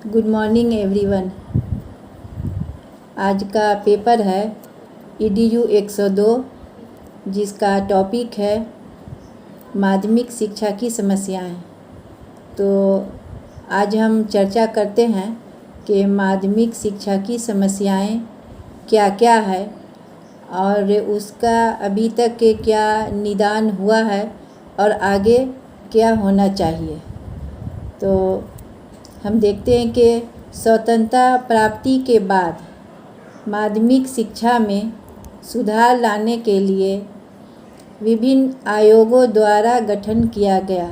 Good morning everyone. आज का paper है EDU 102 जिसका टॉपिक है माध्यमिक शिक्षा की समस्याएं। तो आज हम चर्चा करते हैं कि माध्यमिक शिक्षा की समस्याएं क्या क्या है और उसका अभी तक के क्या निदान हुआ है और आगे क्या होना चाहिए। तो हम देखते हैं कि स्वतंत्रता प्राप्ति के बाद माध्यमिक शिक्षा में सुधार लाने के लिए विभिन्न आयोगों द्वारा गठन किया गया,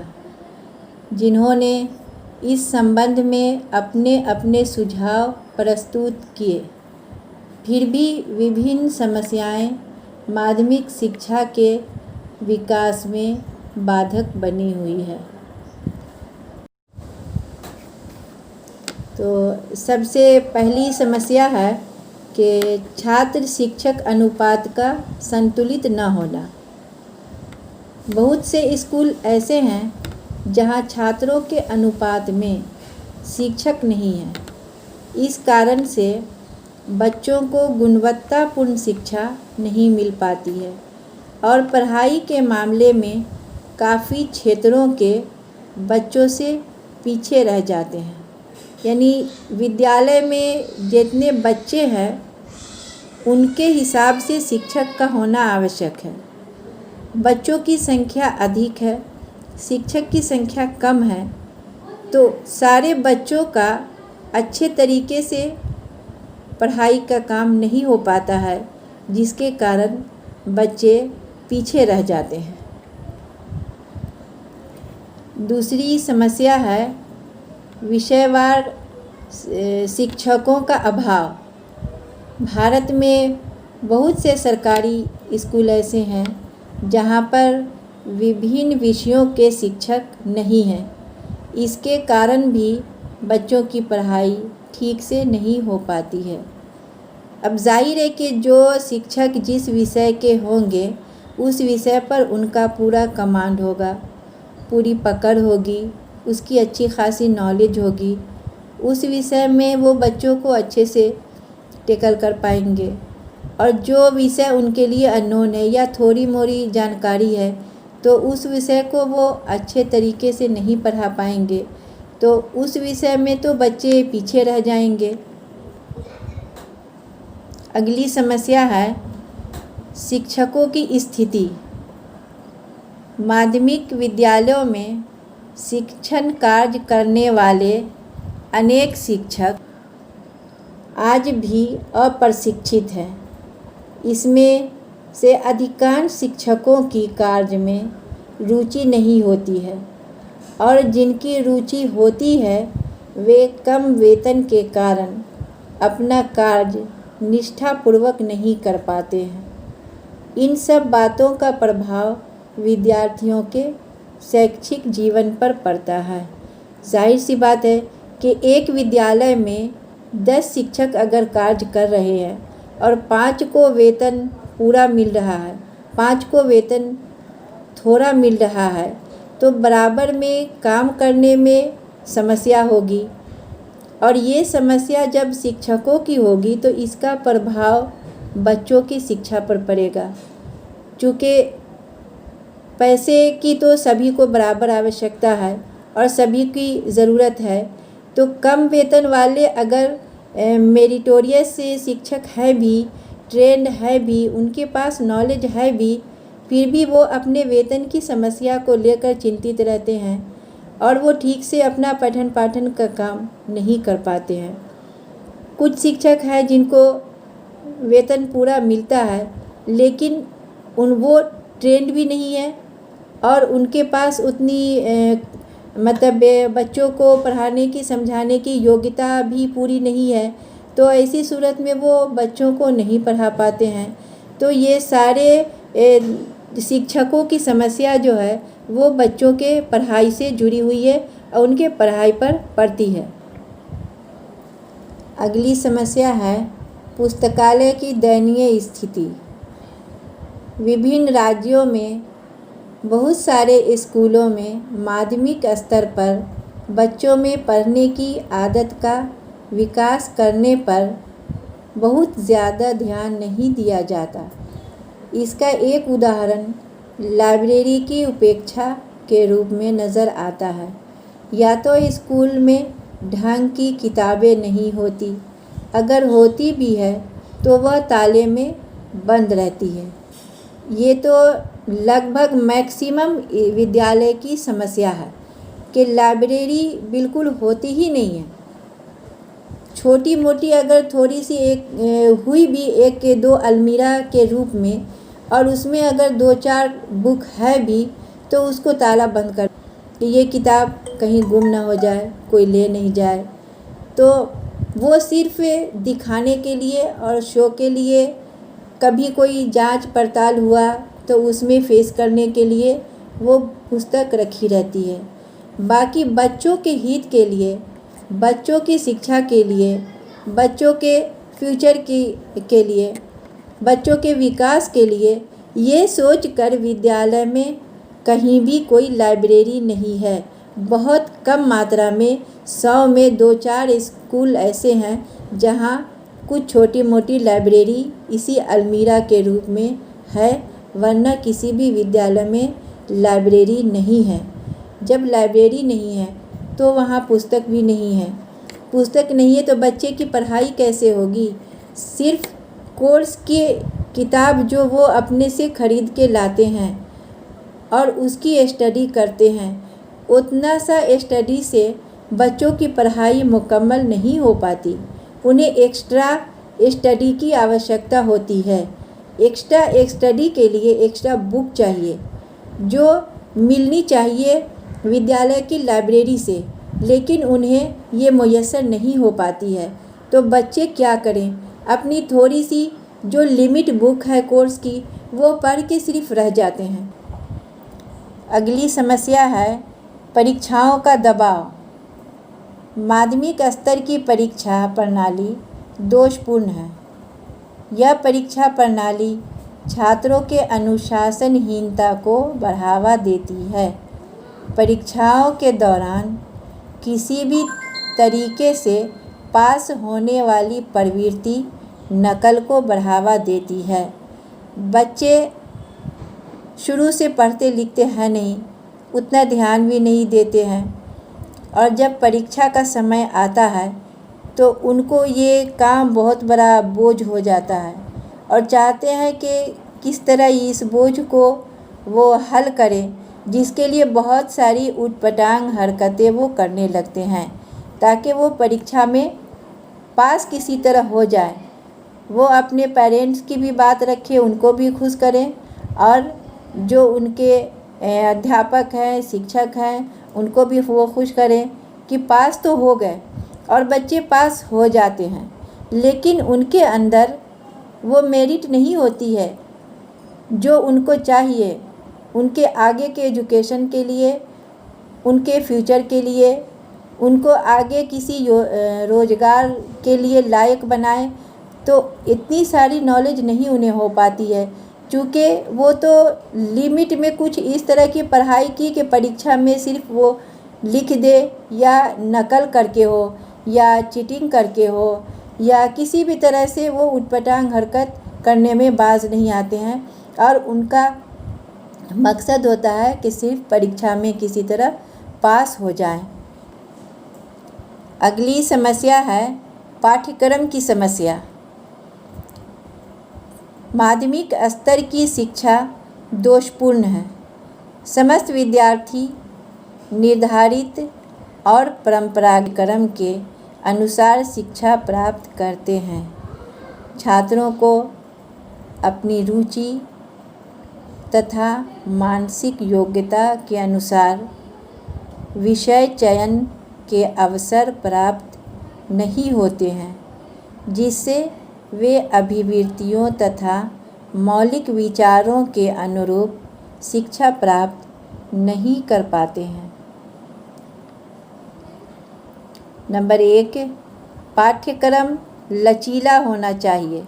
जिन्होंने इस संबंध में अपने अपने सुझाव प्रस्तुत किए। फिर भी विभिन्न समस्याएं माध्यमिक शिक्षा के विकास में बाधक बनी हुई है। तो सबसे पहली समस्या है कि छात्र शिक्षक अनुपात का संतुलित न होना। बहुत से स्कूल ऐसे हैं जहां छात्रों के अनुपात में शिक्षक नहीं है। इस कारण से बच्चों को गुणवत्तापूर्ण शिक्षा नहीं मिल पाती है और पढ़ाई के मामले में काफ़ी क्षेत्रों के बच्चों से पीछे रह जाते हैं। यानी विद्यालय में जितने बच्चे हैं उनके हिसाब से शिक्षक का होना आवश्यक है। बच्चों की संख्या अधिक है, शिक्षक की संख्या कम है, तो सारे बच्चों का अच्छे तरीके से पढ़ाई का काम नहीं हो पाता है, जिसके कारण बच्चे पीछे रह जाते हैं। दूसरी समस्या है विषयवार शिक्षकों का अभाव। भारत में बहुत से सरकारी स्कूल ऐसे हैं जहां पर विभिन्न विषयों के शिक्षक नहीं हैं। इसके कारण भी बच्चों की पढ़ाई ठीक से नहीं हो पाती है। अब जाहिर है कि जो शिक्षक जिस विषय के होंगे उस विषय पर उनका पूरा कमांड होगा, पूरी पकड़ होगी, उसकी अच्छी खासी नॉलेज होगी। उस विषय में वो बच्चों को अच्छे से टेकल कर पाएंगे। और जो विषय उनके लिए अननोन है या थोड़ी मोड़ी जानकारी है तो उस विषय को वो अच्छे तरीके से नहीं पढ़ा पाएंगे, तो उस विषय में तो बच्चे पीछे रह जाएंगे। अगली समस्या है शिक्षकों की स्थिति। माध्यमिक विद्यालयों में शिक्षण कार्य करने वाले अनेक शिक्षक आज भी अप्रशिक्षित हैं। इसमें से अधिकांश शिक्षकों की कार्य में रुचि नहीं होती है और जिनकी रुचि होती है वे कम वेतन के कारण अपना कार्य निष्ठापूर्वक नहीं कर पाते हैं। इन सब बातों का प्रभाव विद्यार्थियों के शैक्षिक जीवन पर पड़ता है। जाहिर सी बात है कि एक विद्यालय में 10 शिक्षक अगर कार्य कर रहे हैं और 5 को वेतन पूरा मिल रहा है, 5 को वेतन थोड़ा मिल रहा है, तो बराबर में काम करने में समस्या होगी। और ये समस्या जब शिक्षकों की होगी तो इसका प्रभाव बच्चों की शिक्षा पर पड़ेगा। चूँकि पैसे की तो सभी को बराबर आवश्यकता है और सभी की ज़रूरत है, तो कम वेतन वाले अगर मेरिटोरियस शिक्षक है भी, ट्रेंड है भी, उनके पास नॉलेज है भी, फिर भी वो अपने वेतन की समस्या को लेकर चिंतित रहते हैं और वो ठीक से अपना पठन पाठन का काम नहीं कर पाते हैं। कुछ शिक्षक हैं जिनको वेतन पूरा मिलता है लेकिन वो ट्रेंड भी नहीं है और उनके पास उतनी मतलब बच्चों को पढ़ाने की समझाने की योग्यता भी पूरी नहीं है, तो ऐसी सूरत में वो बच्चों को नहीं पढ़ा पाते हैं। तो ये सारे शिक्षकों की समस्या जो है वो बच्चों के पढ़ाई से जुड़ी हुई है और उनके पढ़ाई पर पड़ती है। अगली समस्या है पुस्तकालय की दयनीय स्थिति। विभिन्न राज्यों में बहुत सारे स्कूलों में माध्यमिक स्तर पर बच्चों में पढ़ने की आदत का विकास करने पर बहुत ज़्यादा ध्यान नहीं दिया जाता। इसका एक उदाहरण लाइब्रेरी की उपेक्षा के रूप में नज़र आता है। या तो स्कूल में ढंग की किताबें नहीं होती, अगर होती भी है तो वह ताले में बंद रहती है। ये तो लगभग मैक्सिमम विद्यालय की समस्या है कि लाइब्रेरी बिल्कुल होती ही नहीं है। छोटी मोटी अगर थोड़ी सी हुई भी एक के दो अलमीरा के रूप में, और उसमें अगर 2-4 बुक है भी तो उसको ताला बंद कर कि ये किताब कहीं गुम ना हो जाए, कोई ले नहीं जाए। तो वो सिर्फ दिखाने के लिए और शो के लिए, कभी कोई जांच पड़ताल हुआ तो उसमें फेस करने के लिए वो पुस्तक रखी रहती है। बाकी बच्चों के हित के लिए, बच्चों की शिक्षा के लिए, बच्चों के फ्यूचर के लिए, बच्चों के विकास के लिए ये सोच कर विद्यालय में कहीं भी कोई लाइब्रेरी नहीं है। बहुत कम मात्रा में 100 में 2-4 स्कूल ऐसे हैं जहां कुछ छोटी मोटी लाइब्रेरी इसी अलमीरा के रूप में है, वरना किसी भी विद्यालय में लाइब्रेरी नहीं है। जब लाइब्रेरी नहीं है तो वहाँ पुस्तक भी नहीं है। पुस्तक नहीं है तो बच्चे की पढ़ाई कैसे होगी? सिर्फ कोर्स की किताब जो वो अपने से खरीद के लाते हैं और उसकी स्टडी करते हैं, उतना सा स्टडी से बच्चों की पढ़ाई मुकम्मल नहीं हो पाती। उन्हें एक्स्ट्रा स्टडी की आवश्यकता होती है। एक्स्ट्रा स्टडी के लिए एक्स्ट्रा बुक चाहिए जो मिलनी चाहिए विद्यालय की लाइब्रेरी से, लेकिन उन्हें ये मुयस्सर नहीं हो पाती है। तो बच्चे क्या करें? अपनी थोड़ी सी जो लिमिट बुक है कोर्स की वो पढ़ के सिर्फ रह जाते हैं। अगली समस्या है परीक्षाओं का दबाव। माध्यमिक स्तर की परीक्षा प्रणाली दोषपूर्ण है। यह परीक्षा प्रणाली छात्रों के अनुशासनहीनता को बढ़ावा देती है। परीक्षाओं के दौरान किसी भी तरीके से पास होने वाली प्रवृत्ति नकल को बढ़ावा देती है। बच्चे शुरू से पढ़ते लिखते हैं नहीं, उतना ध्यान भी नहीं देते हैं, और जब परीक्षा का समय आता है तो उनको ये काम बहुत बड़ा बोझ हो जाता है और चाहते हैं कि किस तरह इस बोझ को वो हल करें, जिसके लिए बहुत सारी ऊटपटांग हरकतें वो करने लगते हैं ताकि वो परीक्षा में पास किसी तरह हो जाए। वो अपने पेरेंट्स की भी बात रखें, उनको भी खुश करें, और जो उनके अध्यापक हैं, शिक्षक हैं, उनको भी वो खुश करें कि पास तो हो गए। और बच्चे पास हो जाते हैं, लेकिन उनके अंदर वो मेरिट नहीं होती है जो उनको चाहिए उनके आगे के एजुकेशन के लिए, उनके फ्यूचर के लिए, उनको आगे किसी रोज़गार के लिए लायक बनाए। तो इतनी सारी नॉलेज नहीं उन्हें हो पाती है, क्योंकि वो तो लिमिट में कुछ इस तरह की पढ़ाई की कि परीक्षा में सिर्फ वो लिख दे, या नकल करके हो, या चीटिंग करके हो, या किसी भी तरह से वो उटपटांग हरकत करने में बाज नहीं आते हैं, और उनका मकसद होता है कि सिर्फ परीक्षा में किसी तरह पास हो जाएं। अगली समस्या है पाठ्यक्रम की समस्या। माध्यमिक स्तर की शिक्षा दोषपूर्ण है। समस्त विद्यार्थी निर्धारित और परंपरागत क्रम के अनुसार शिक्षा प्राप्त करते हैं। छात्रों को अपनी रुचि तथा मानसिक योग्यता के अनुसार विषय चयन के अवसर प्राप्त नहीं होते हैं, जिससे वे अभिवृत्तियों तथा मौलिक विचारों के अनुरूप शिक्षा प्राप्त नहीं कर पाते हैं। नंबर 1, पाठ्यक्रम लचीला होना चाहिए।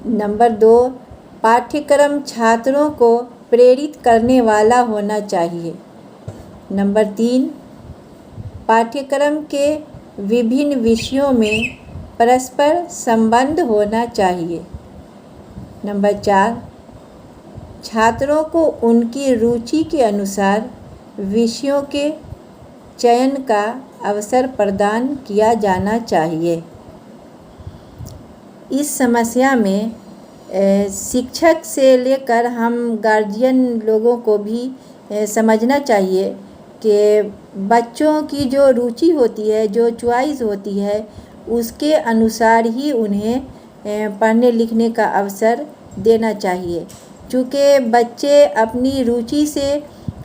नंबर 2, पाठ्यक्रम छात्रों को प्रेरित करने वाला होना चाहिए। नंबर 3, पाठ्यक्रम के विभिन्न विषयों में परस्पर संबंध होना चाहिए। नंबर 4, छात्रों को उनकी रुचि के अनुसार विषयों के चयन का अवसर प्रदान किया जाना चाहिए। इस समस्या में शिक्षक से लेकर हम गार्जियन लोगों को भी समझना चाहिए कि बच्चों की जो रुचि होती है, जो चॉइस होती है, उसके अनुसार ही उन्हें पढ़ने लिखने का अवसर देना चाहिए। चूँकि बच्चे अपनी रुचि से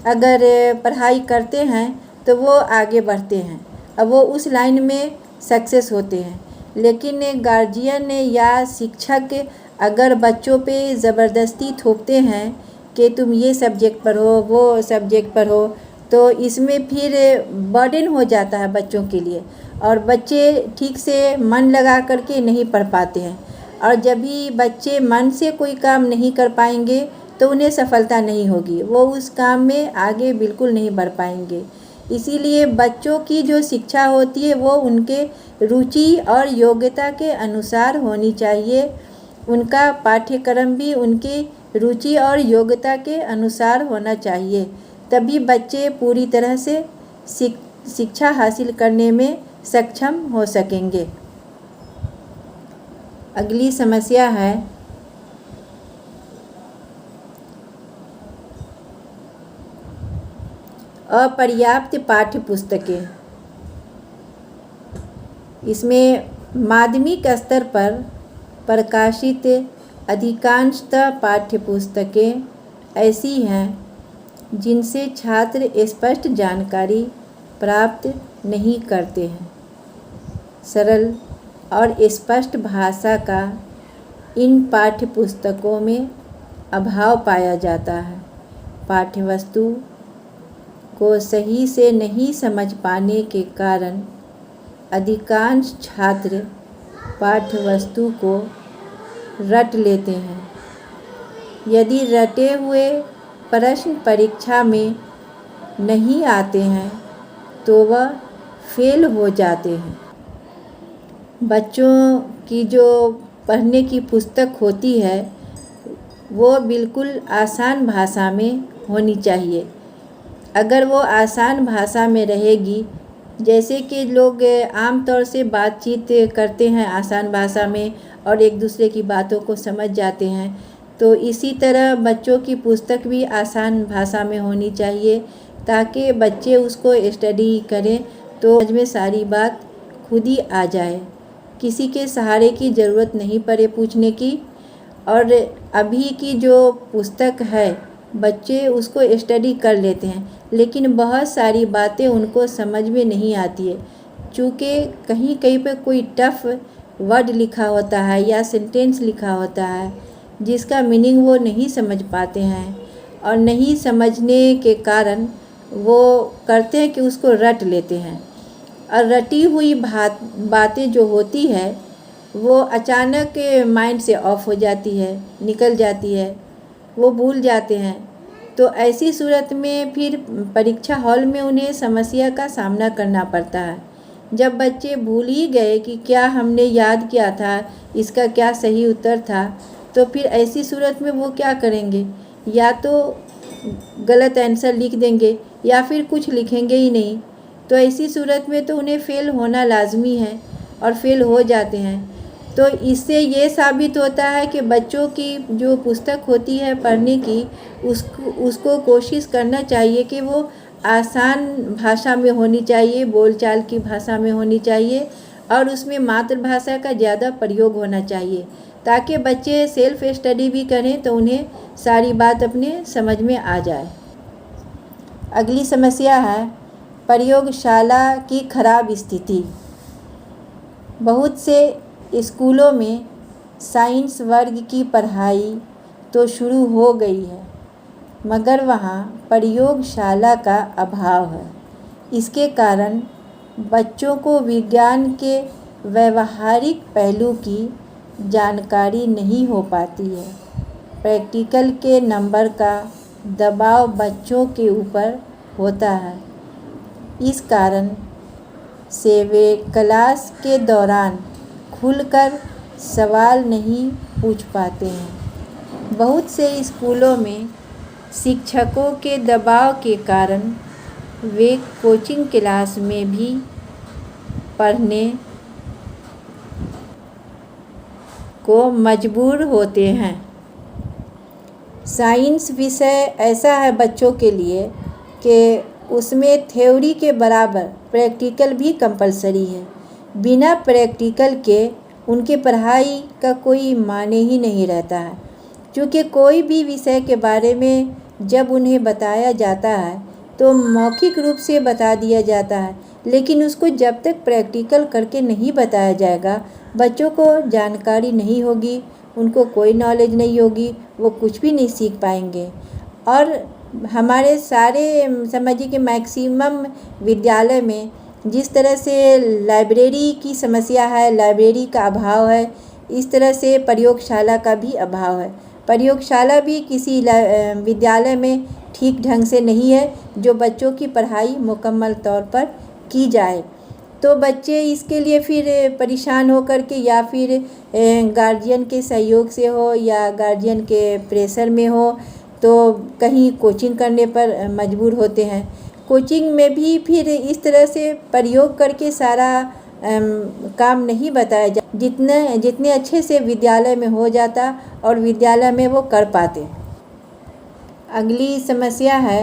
अगर पढ़ाई करते हैं तो वो आगे बढ़ते हैं, अब वो उस लाइन में सक्सेस होते हैं। लेकिन गार्जियन या शिक्षक अगर बच्चों पे ज़बरदस्ती थोपते हैं कि तुम ये सब्जेक्ट पढ़ो, वो सब्जेक्ट पढ़ो, तो इसमें फिर बर्डन हो जाता है बच्चों के लिए और बच्चे ठीक से मन लगा करके नहीं पढ़ पाते हैं। और जब भी बच्चे मन से कोई काम नहीं कर पाएंगे तो उन्हें सफलता नहीं होगी, वो उस काम में आगे बिल्कुल नहीं बढ़ पाएंगे। इसीलिए बच्चों की जो शिक्षा होती है वो उनके रुचि और योग्यता के अनुसार होनी चाहिए। उनका पाठ्यक्रम भी उनकी रुचि और योग्यता के अनुसार होना चाहिए, तभी बच्चे पूरी तरह से शिक्षा हासिल करने में सक्षम हो सकेंगे। अगली समस्या है अपर्याप्त पाठ्य पुस्तकें। इसमें माध्यमिक स्तर पर प्रकाशित अधिकांशतः पाठ्य पुस्तकें ऐसी हैं जिनसे छात्र स्पष्ट जानकारी प्राप्त नहीं करते हैं। सरल और स्पष्ट भाषा का इन पाठ्य पुस्तकों में अभाव पाया जाता है। पाठ्यवस्तु को सही से नहीं समझ पाने के कारण अधिकांश छात्र पाठ्यवस्तु को रट लेते हैं। यदि रटे हुए प्रश्न परीक्षा में नहीं आते हैं तो वह फेल हो जाते हैं। बच्चों की जो पढ़ने की पुस्तक होती है वो बिल्कुल आसान भाषा में होनी चाहिए। अगर वो आसान भाषा में रहेगी, जैसे कि लोग आम तौर से बातचीत करते हैं आसान भाषा में और एक दूसरे की बातों को समझ जाते हैं, तो इसी तरह बच्चों की पुस्तक भी आसान भाषा में होनी चाहिए ताकि बच्चे उसको स्टडी करें तो समझ में सारी बात खुद ही आ जाए, किसी के सहारे की ज़रूरत नहीं पड़े पूछने की। और अभी की जो पुस्तक है बच्चे उसको स्टडी कर लेते हैं, लेकिन बहुत सारी बातें उनको समझ में नहीं आती है, चूँकि कहीं कहीं पे कोई टफ वर्ड लिखा होता है या सेंटेंस लिखा होता है जिसका मीनिंग वो नहीं समझ पाते हैं, और नहीं समझने के कारण वो करते हैं कि उसको रट लेते हैं। और रटी हुई बातें जो होती है वो अचानक माइंड से ऑफ हो जाती है, निकल जाती है, वो भूल जाते हैं। तो ऐसी सूरत में फिर परीक्षा हॉल में उन्हें समस्या का सामना करना पड़ता है। जब बच्चे भूल ही गए कि क्या हमने याद किया था, इसका क्या सही उत्तर था, तो फिर ऐसी सूरत में वो क्या करेंगे, या तो गलत आंसर लिख देंगे या फिर कुछ लिखेंगे ही नहीं। तो ऐसी सूरत में तो उन्हें फ़ेल होना लाजमी है और फेल हो जाते हैं। तो इससे ये साबित होता है कि बच्चों की जो पुस्तक होती है पढ़ने की, उसको कोशिश करना चाहिए कि वो आसान भाषा में होनी चाहिए, बोलचाल की भाषा में होनी चाहिए, और उसमें मातृभाषा का ज़्यादा प्रयोग होना चाहिए ताकि बच्चे सेल्फ स्टडी भी करें तो उन्हें सारी बात अपने समझ में आ जाए। अगली समस्या है प्रयोगशाला की खराब स्थिति। बहुत से स्कूलों में साइंस वर्ग की पढ़ाई तो शुरू हो गई है, मगर वहाँ प्रयोगशाला का अभाव है। इसके कारण बच्चों को विज्ञान के व्यवहारिक पहलू की जानकारी नहीं हो पाती है। प्रैक्टिकल के नंबर का दबाव बच्चों के ऊपर होता है। इस कारण से वे क्लास के दौरान खुलकर सवाल नहीं पूछ पाते हैं। बहुत से स्कूलों में शिक्षकों के दबाव के कारण वे कोचिंग क्लास में भी पढ़ने को मजबूर होते हैं। साइंस विषय ऐसा है बच्चों के लिए कि उसमें थ्योरी के बराबर प्रैक्टिकल भी कंपलसरी है। बिना प्रैक्टिकल के उनके पढ़ाई का कोई माने ही नहीं रहता है। क्योंकि कोई भी विषय के बारे में जब उन्हें बताया जाता है तो मौखिक रूप से बता दिया जाता है, लेकिन उसको जब तक प्रैक्टिकल करके नहीं बताया जाएगा बच्चों को जानकारी नहीं होगी, उनको कोई नॉलेज नहीं होगी, वो कुछ भी नहीं सीख पाएंगे। और हमारे सारे समझिए कि मैक्सिमम विद्यालय में जिस तरह से लाइब्रेरी की समस्या है, लाइब्रेरी का अभाव है, इस तरह से प्रयोगशाला का भी अभाव है। प्रयोगशाला भी किसी विद्यालय में ठीक ढंग से नहीं है जो बच्चों की पढ़ाई मुकम्मल तौर पर की जाए। तो बच्चे इसके लिए फिर परेशान हो कर के या फिर गार्जियन के सहयोग से हो या गार्जियन के प्रेशर में हो तो कहीं कोचिंग करने पर मजबूर होते हैं। कोचिंग में भी फिर इस तरह से प्रयोग करके सारा काम नहीं बताया जा जितने अच्छे से विद्यालय में हो जाता और विद्यालय में वो कर पाते। अगली समस्या है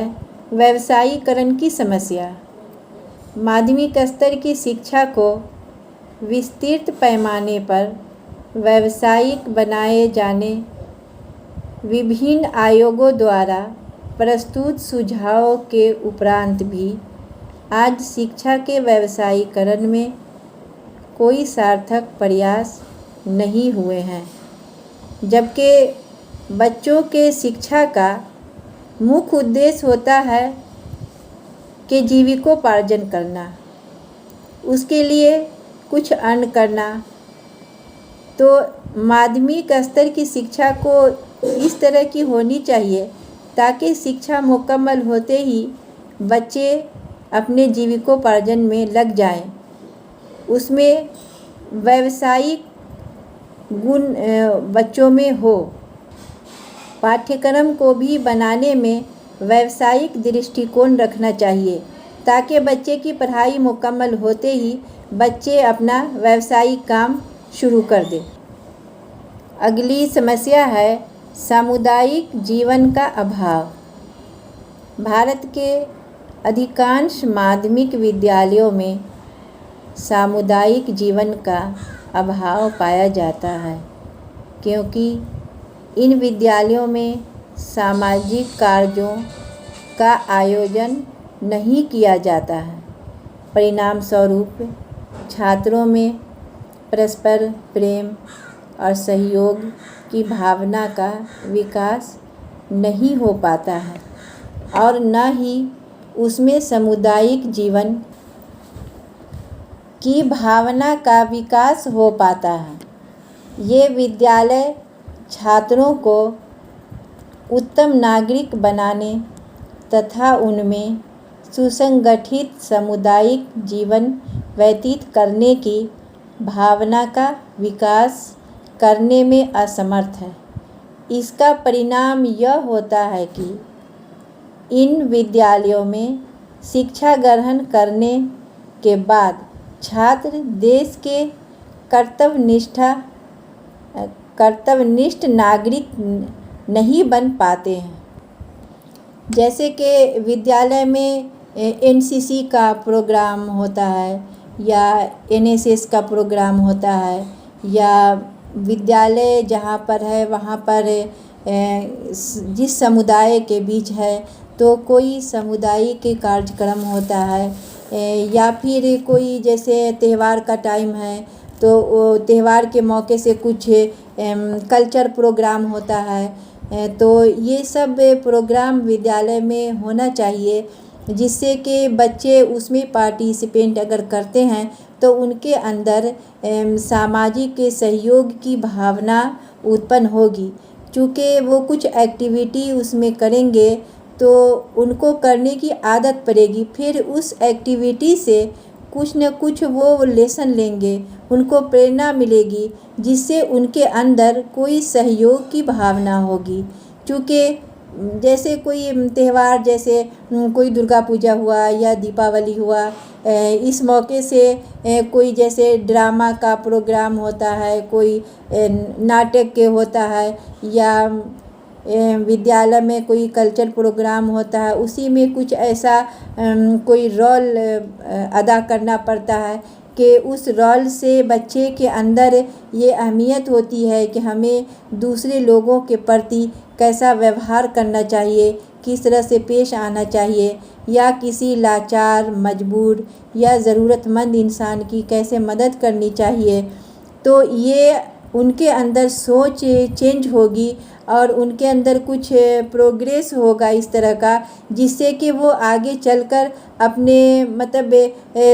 व्यावसायीकरण की समस्या। माध्यमिक स्तर की शिक्षा को विस्तृत पैमाने पर व्यावसायिक बनाए जाने विभिन्न आयोगों द्वारा प्रस्तुत सुझावों के उपरांत भी आज शिक्षा के व्यावसायीकरण में कोई सार्थक प्रयास नहीं हुए हैं। जबकि बच्चों के शिक्षा का मुख्य उद्देश्य होता है कि जीविकोपार्जन करना, उसके लिए कुछ अर्न करना। तो माध्यमिक स्तर की शिक्षा को इस तरह की होनी चाहिए ताकि शिक्षा मुकम्मल होते ही बच्चे अपने जीविकोपार्जन में लग जाएं। उसमें व्यावसायिक गुण बच्चों में हो। पाठ्यक्रम को भी बनाने में व्यावसायिक दृष्टिकोण रखना चाहिए ताकि बच्चे की पढ़ाई मुकम्मल होते ही बच्चे अपना व्यावसायिक काम शुरू कर दें। अगली समस्या है सामुदायिक जीवन का अभाव। भारत के अधिकांश माध्यमिक विद्यालयों में सामुदायिक जीवन का अभाव पाया जाता है क्योंकि इन विद्यालयों में सामाजिक कार्यों का आयोजन नहीं किया जाता है। परिणाम स्वरूप छात्रों में परस्पर प्रेम और सहयोग की भावना का विकास नहीं हो पाता है और न ही उसमें सामुदायिक जीवन की भावना का विकास हो पाता है। ये विद्यालय छात्रों को उत्तम नागरिक बनाने तथा उनमें सुसंगठित सामुदायिक जीवन व्यतीत करने की भावना का विकास करने में असमर्थ है। इसका परिणाम यह होता है कि इन विद्यालयों में शिक्षा ग्रहण करने के बाद छात्र देश के कर्तव्यनिष्ठ नागरिक नहीं बन पाते हैं। जैसे कि विद्यालय में एनसीसी का प्रोग्राम होता है या एनएसएस का प्रोग्राम होता है या विद्यालय जहाँ पर है वहाँ पर जिस समुदाय के बीच है तो कोई सामुदायिक कार्यक्रम होता है या फिर कोई जैसे त्यौहार का टाइम है तो वो त्यौहार के मौके से कुछ कल्चर प्रोग्राम होता है। तो ये सब प्रोग्राम विद्यालय में होना चाहिए जिससे कि बच्चे उसमें पार्टिसिपेट अगर करते हैं तो उनके अंदर सामाजिक सहयोग की भावना उत्पन्न होगी। चूँकि वो कुछ एक्टिविटी उसमें करेंगे तो उनको करने की आदत पड़ेगी, फिर उस एक्टिविटी से कुछ न कुछ वो लेसन लेंगे, उनको प्रेरणा मिलेगी, जिससे उनके अंदर कोई सहयोग की भावना होगी। क्योंकि जैसे कोई त्यौहार, जैसे कोई दुर्गा पूजा हुआ या दीपावली हुआ, इस मौके से कोई जैसे ड्रामा का प्रोग्राम होता है, कोई नाटक के होता है, या विद्यालय में कोई कल्चर प्रोग्राम होता है, उसी में कुछ ऐसा कोई रोल अदा करना पड़ता है कि उस रोल से बच्चे के अंदर ये अहमियत होती है कि हमें दूसरे लोगों के प्रति कैसा व्यवहार करना चाहिए, किस तरह से पेश आना चाहिए, या किसी लाचार, मजबूर या ज़रूरतमंद इंसान की कैसे मदद करनी चाहिए। तो ये उनके अंदर सोच चेंज होगी और उनके अंदर कुछ प्रोग्रेस होगा इस तरह का, जिससे कि वो आगे चलकर अपने मतलब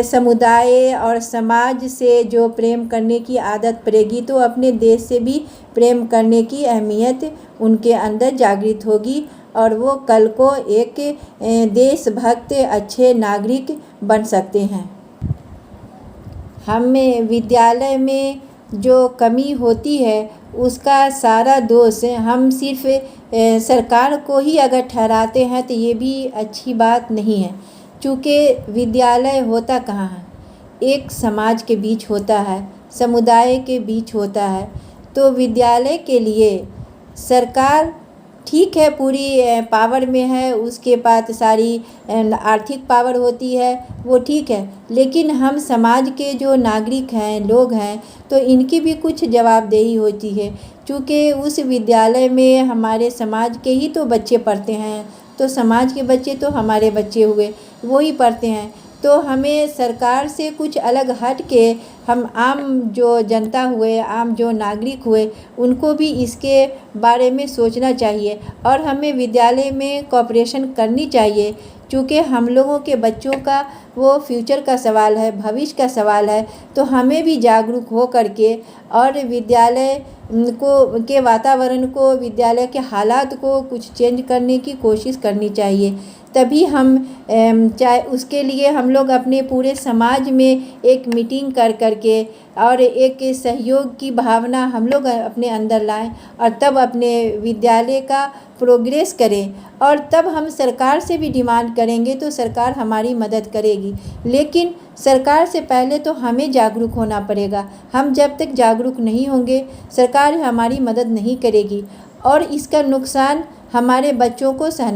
समुदाय और समाज से जो प्रेम करने की आदत पड़ेगी, तो अपने देश से भी प्रेम करने की अहमियत उनके अंदर जागृत होगी और वो कल को एक देशभक्त अच्छे नागरिक बन सकते हैं। हमें विद्यालय में जो कमी होती है उसका सारा दोष हम सिर्फ सरकार को ही अगर ठहराते हैं तो ये भी अच्छी बात नहीं है। क्योंकि विद्यालय होता कहाँ है, एक समाज के बीच होता है, समुदाय के बीच होता है। तो विद्यालय के लिए सरकार ठीक है, पूरी पावर में है, उसके पास सारी आर्थिक पावर होती है, वो ठीक है, लेकिन हम समाज के जो नागरिक हैं, लोग हैं, तो इनकी भी कुछ जवाबदेही होती है। क्योंकि उस विद्यालय में हमारे समाज के ही तो बच्चे पढ़ते हैं, तो समाज के बच्चे तो हमारे बच्चे हुए, वो ही पढ़ते हैं। तो हमें सरकार से कुछ अलग हट के हम आम जो जनता हुए, आम जो नागरिक हुए, उनको भी इसके बारे में सोचना चाहिए और हमें विद्यालय में कोऑपरेशन करनी चाहिए। क्योंकि हम लोगों के बच्चों का वो फ्यूचर का सवाल है, भविष्य का सवाल है। तो हमें भी जागरूक हो करके और विद्यालय के वातावरण को, विद्यालय के हालात को कुछ चेंज करने की कोशिश करनी चाहिए। तभी हम चाहे उसके लिए हम लोग अपने पूरे समाज में एक मीटिंग कर के और एक सहयोग की भावना हम लोग अपने अंदर लाएं और तब अपने विद्यालय का प्रोग्रेस करें। और तब हम सरकार से भी डिमांड करेंगे तो सरकार हमारी मदद करेगी। लेकिन सरकार से पहले तो हमें जागरूक होना पड़ेगा। हम जब तक जागरूक नहीं होंगे, सरकार हमारी मदद नहीं करेगी और इसका नुकसान हमारे बच्चों को सहना